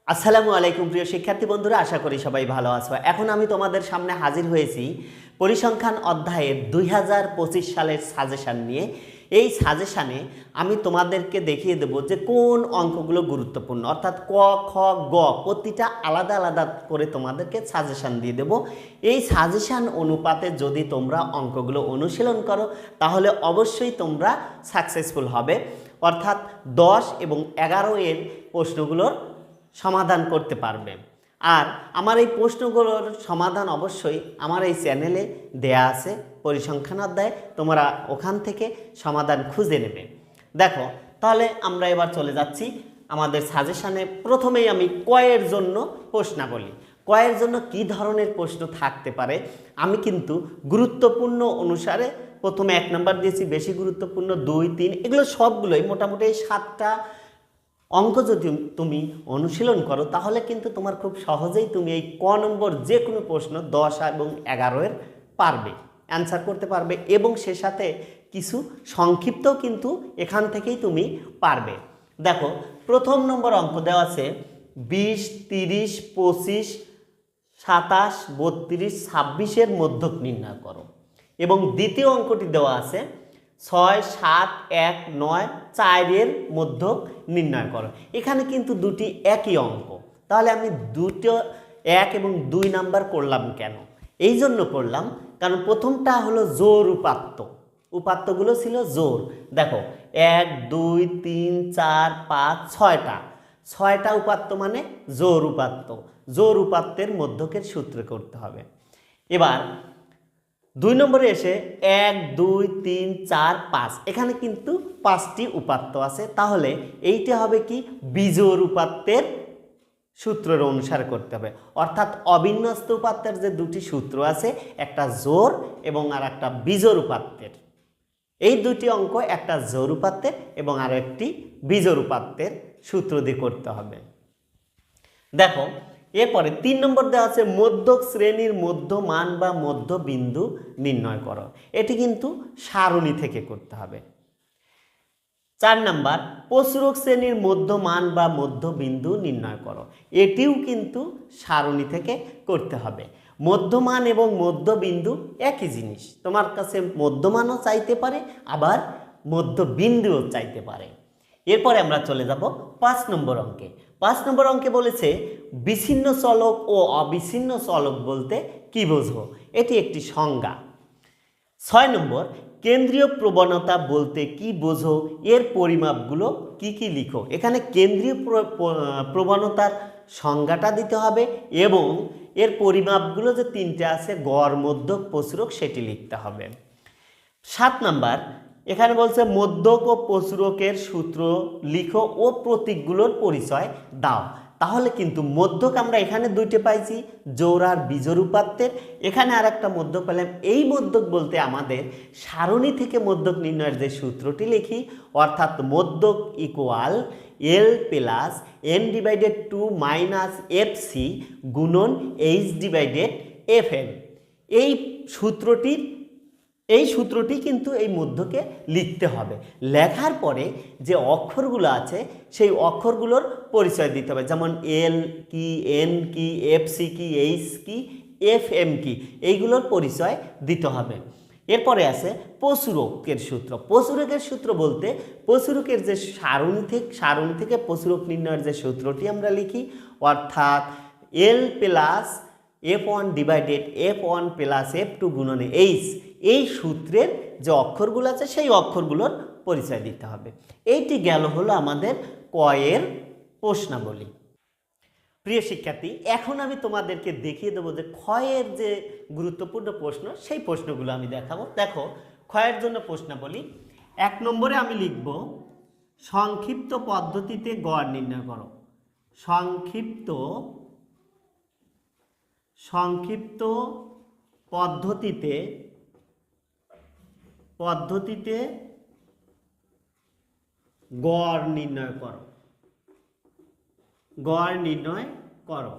আসসালামু আলাইকুম প্রিয় শিক্ষার্থী বন্ধুরা, আশা করি সবাই ভালো আছো। এখন আমি তোমাদের সামনে হাজির হয়েছি পরিসংখ্যান অধ্যায়ের 2025 সালের সাজেশান নিয়ে। এই সাজেশানে আমি তোমাদেরকে দেখিয়ে দেব যে কোন অঙ্কগুলো গুরুত্বপূর্ণ, অর্থাৎ ক খ গ প্রতিটা আলাদা আলাদা করে তোমাদেরকে সাজেশান দিয়ে দেব। এই সাজেশান অনুপাতে যদি তোমরা অঙ্কগুলো অনুশীলন করো তাহলে অবশ্যই তোমরা সাকসেসফুল হবে, অর্থাৎ 10 এবং 11 এর প্রশ্নগুলোর সমাধান করতে পারবে। আর আমার এই প্রশ্নগুলোর সমাধান অবশ্যই আমার এই চ্যানেলে দেয়া আছে পরিসংখ্যান অধ্যায়ে, তোমরা ওখান থেকে সমাধান খুঁজে নেবে। দেখো, তাহলে আমরা এবার চলে যাচ্ছি আমাদের সাজেশানে। প্রথমেই আমি কয়ের জন্য প্রশ্নাবলী, কয়ের জন্য কি ধরনের প্রশ্ন থাকতে পারে আমি কিন্তু গুরুত্বপূর্ণ অনুসারে প্রথমে 1 নম্বর দিয়েছি, বেশি গুরুত্বপূর্ণ 2, 3, এগুলো সবগুলোই মোটামুটি এই 7টা অঙ্ক যদি তুমি অনুশীলন করো তাহলে কিন্তু তোমার খুব সহজেই তুমি এই ক নম্বর যে কোনো প্রশ্ন 10 এবং 11 এর পারবে, অ্যান্সার করতে পারবে, এবং সে সাথে কিছু সংক্ষিপ্ত কিন্তু এখান থেকেই তুমি পারবে। দেখো, প্রথম নম্বর অঙ্ক দেওয়া আছে 20, 30, 25, 27, 32, 26 এর মধ্যক নির্ণয় করো, এবং দ্বিতীয় অঙ্কটি দেওয়া আছে 6, 7, 1, 9, 4 এর মধ্যক নির্ণয় করো। এখানে কিন্তু দুটি একই অঙ্ক, তাহলে আমি দুটো 1 এবং 2 নাম্বার করলাম কেন? এই জন্য করলাম কারণ প্রথমটা হলো জোর উপাত্ত, উপাত্তগুলো ছিল জোর। দেখো 1, 2, 3, 4, 5, 6টা উপাত্ত মানে জোর উপাত্ত, জোর উপাত্তের মধ্যকের সূত্র করতে হবে। এবার 2 নম্বরে এসে 1, 2, 3, 4, 5, এখানে কিন্তু 5টি উপাত্ত আছে, তাহলে এইটা হবে কি বিজোড় উপাত্তের সূত্রের অনুসারে করতে হবে, অর্থাৎ অবিন্যস্ত উপাত্তের যে দুটি সূত্র আছে, একটা জোড় এবং আর একটা বিজোড় উপাত্তের, এই দুটি অঙ্ক একটা জোড় উপাত্তের এবং আর একটি বিজোড় উপাত্তের সূত্র দিয়ে করতে হবে। দেখো, এরপরে 3 নম্বর দেওয়া আছে মধ্যক শ্রেণীর মধ্যমান বা মধ্যবিন্দু নির্ণয় করো। এটি কিন্তু সারণী থেকে করতে হবে। 4 নম্বর প্রসূরক শ্রেণীর মধ্যমান বা মধ্যবিন্দু নির্ণয় করো, এটিও কিন্তু সারণী থেকে করতে হবে। মধ্যমান এবং মধ্যবিন্দু একই জিনিস, তোমার কাছে মধ্যমানও চাইতে পারে আবার মধ্যবিন্দুও চাইতে পারে। এরপরে আমরা চলে যাব 5 নম্বর অঙ্কে। 5 নম্বর অঙ্কে বলেছে বিচ্ছিন্ন চলক ও অবিচ্ছিন্ন চলক বলতে কি বোঝো, এটি একটি সংজ্ঞা। 6 নম্বর কেন্দ্রীয় প্রবণতা বলতে কি বোঝো, এর পরিমাপগুলো কি কি লিখো। এখানে কেন্দ্রীয় প্রবণতার সংজ্ঞাটা দিতে হবে এবং এর পরিমাপগুলো যে 3টে আছে গড়, মধ্যক, প্রসূরক, সেটি লিখতে হবে। 7 নাম্বার এখানে বলছে মধ্যক ও প্রসূরকের সূত্র লিখো ও প্রতীকগুলোর পরিচয় দাও। তাহলে কিন্তু মধ্যক আমরা এখানে 2টে পাইছি, জোড় আর বিজোড় উপাত্তের, এখানে আর একটা মধ্যক পেলাম। এই মধ্যক বলতে আমাদের সারণী থেকে মধ্যক নির্ণয়ের যে সূত্রটি লিখি, অর্থাৎ মধ্যক equal L plus n/2 minus FC গুণন H/FM। এই সূত্রটি কিন্তু এই মধ্যকে লিখতে হবে। লেখার পরে যে অক্ষরগুলো আছে সেই অক্ষরগুলোর পরিচয় দিতে হবে, যেমন এল কি, এন কি, এফসি কি, এইচ কি, এফএম কি, এইগুলোর পরিচয় দিতে হবে। এরপরে আছে প্রসূরকের সূত্র। প্রসূরকের সূত্র বলতে প্রসূরকের যে সারণী থেকে প্রসূরক নির্ণয়ের যে সূত্রটি আমরা লিখি, অর্থাৎ L plus F1/F1 plus F2 গুণন H, এই সূত্রের যে অক্ষরগুলো আছে সেই অক্ষরগুলোর পরিচয় দিতে হবে। এইটি গেল হলো আমাদের কয়ের প্রশ্নাবলী। প্রিয় শিক্ষার্থী, এখন আমি তোমাদেরকে দেখিয়ে দেবো যে ক্ষয়ের যে গুরুত্বপূর্ণ প্রশ্ন সেই প্রশ্নগুলো আমি দেখাবো। দেখো, ক্ষয়ের জন্য প্রশ্নাবলী 1 নম্বরে আমি লিখব সংক্ষিপ্ত পদ্ধতিতে গড় নির্ণয় করো। সংক্ষিপ্ত পদ্ধতিতে গড় নির্ণয় করো।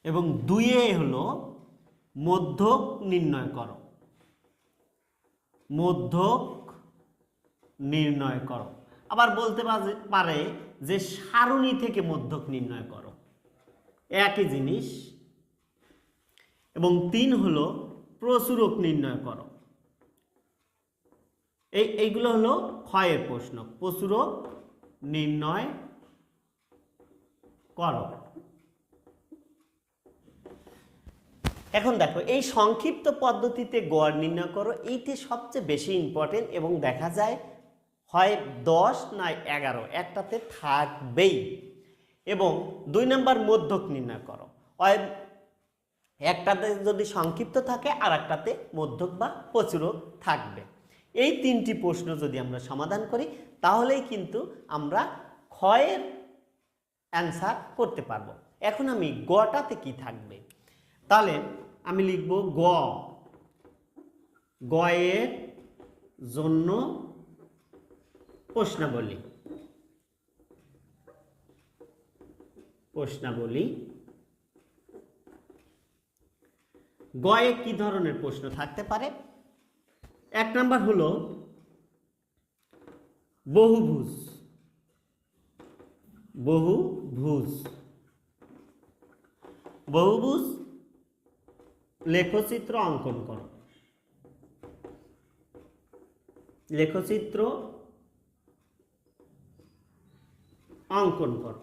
এবং 2 হলো মধ্যক নির্ণয় করো। মধ্যক নির্ণয় করো। আবার বলতে পারে যে সারণী থেকে মধ্যক নির্ণয় করো, একই জিনিস। এবং 3 হলো প্রচুরক নির্ণয় করো। এইগুলো হলো ক্ষয়ের প্রশ্ন, প্রচুরক নির্ণয় করো। এখন দেখো এই সংক্ষিপ্ত পদ্ধতিতে গড় নির্ণয় করো, এইটি সবচেয়ে বেশি ইম্পর্টেন্ট এবং দেখা যায় হয় 10 না 11 একটাতে থাকবেই। এবং 2 নম্বর মধ্যক নির্ণয় করো, হয় একটাতে যদি সংক্ষিপ্ত থাকে আর একটাতে মধ্যক বা প্রচুরক থাকবে। এই 3টি প্রশ্ন যদি আমরা সমাধান করি তাহলেই কিন্তু আমরা ক্ষয়ের অ্যান্সার করতে পারবো। এখন আমি গটাতে কি থাকবে, তাহলে আমি লিখব গয়ের জন্য প্রশ্নাবলী। গয়ে কি ধরনের প্রশ্ন থাকতে পারে? 1 নাম্বার হলো বহুভুজ। বহুভুজ লেখচিত্র অঙ্কন করো। লেখচিত্র অঙ্কন করো।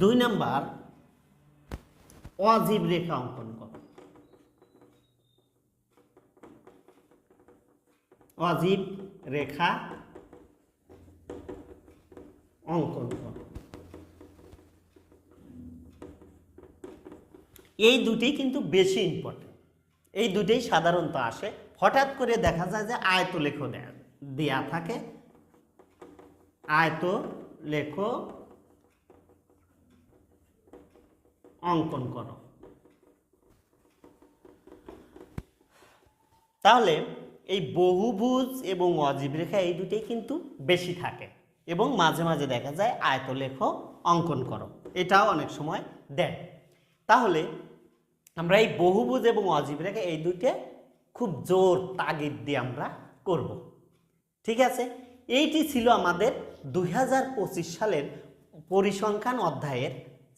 2 নাম্বার অজীব রেখা অঙ্কন করো। অজীব রেখা অঙ্কন করো। এই দুটি কিন্তু বেশি ইম্পর্টেন্ট, এই দুটোই সাধারণত আসে। হঠাৎ করে দেখা যায় যে আয়তলেখ দেয়া থাকে, আয়তলেখ অঙ্কন করো। তাহলে এই বহুভুজ এবং অজীব রেখা এই দুটোই কিন্তু বেশি থাকে এবং মাঝে মাঝে দেখা যায় আয়তলেখ অঙ্কন করো, এটাও অনেক সময় দেয়। তাহলে আমরা এই বহুভুজ এবং অজীব রেখা এই দুইটা খুব জোর তাগিদ দিয়ে আমরা করব। ঠিক আছে, এইটি ছিল আমাদের 2025 সালের পরিসংখ্যান অধ্যায়ের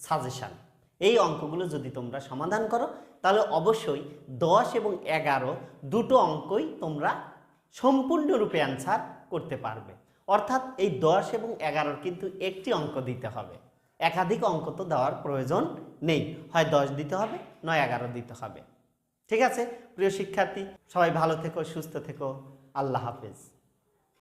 সাজেশন। এই অঙ্কগুলো যদি তোমরা সমাধান করো তাহলে অবশ্যই 10 এবং 11 দুটো অঙ্কই তোমরা সম্পূর্ণরূপে অ্যান্সার করতে পারবে। অর্থাৎ এই 10 এবং 11 কিন্তু একটি অঙ্ক দিতে হবে, একাধিক অঙ্ক তো দেওয়ার প্রয়োজন নেই, হয় 10 দিতে হবে নয় 11 দিতে হবে। ঠিক আছে প্রিয় শিক্ষার্থী, সবাই ভালো থেকো, সুস্থ থেকো, আল্লাহ হাফেজ।